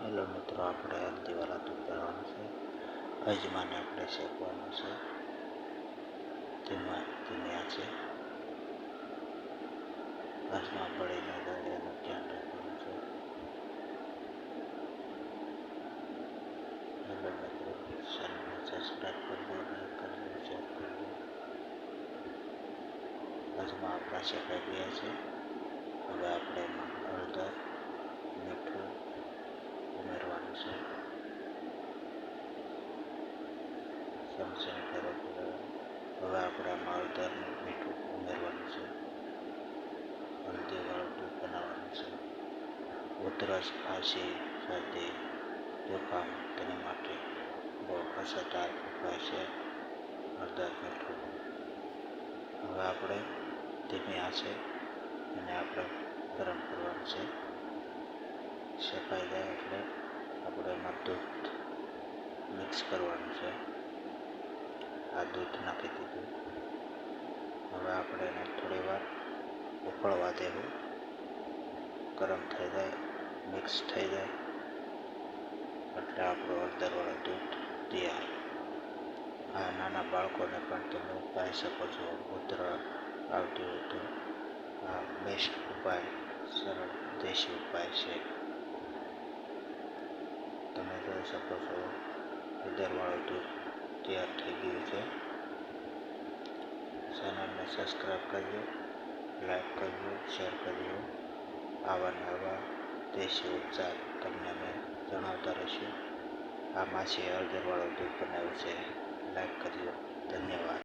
Hello મિત્રો, આપણે હલ્દીવાળા દૂધ બનાવવાનું છે. અજમાને આપણે શેકવાનું છે. ધીમી આંચે અજમા બળી ન જાય એનું ધ્યાન રાખવાનું છે. હેલો મિત્રો, ચેનલને સબસ્ક્રાઈબ કરજો, લાઈક કરજો, શેર કરજો. અજમા આપણા શેકાઈ ગયા છે. હવે આપણે એમાં હળદર, મીઠું ઉમેરવાનું છે. ચમચીને ફેરવવાનું. હવે આપણે આમાં હળદર મીઠું ઉમેરવાનું છે. હલ્દીવાળું દૂધ બનાવવાનું છે. ઉધરસ, ખાંસી, શરદી, જુખામ તેની માટે બહુ અસરકારક ઉપાય છે હળદર મીઠું. હવે આપણે ધીમી આંચે એને આપણે ગરમ કરવાનું છે. શેકાઈ જાય એટલે આપણે એમાં દૂધ મિક્સ કરવાનું છે. આ દૂધ નાખી દીધું. હવે આપણે એને થોડી વાર ઉકળવા દેવું. ગરમ થઈ જાય, મિક્સ થઈ જાય એટલે આપણું હળદરવાળું દૂધ તૈયાર. આ નાના બાળકોને પણ તમે ઉપાય શકો છો. ઉધરસ આવતી હોય તો આ બેસ્ટ ઉપાય, સરળ દેશી ઉપાય છે. તમે જોઈ શકો છો હળદરવાળું દૂધ તૈયાર થઈ ગયું છે. ચેનલને સબસ્ક્રાઈબ કરજો, લાઈક કરજો, શેર કરજો. આવા નવા દેશી ઉપચાર તમને અમે જણાવતા રહીશું. આ માસીએ હળદરવાળું દૂધ બનાવ્યું છે. લાઈક કરજો. ધન્યવાદ.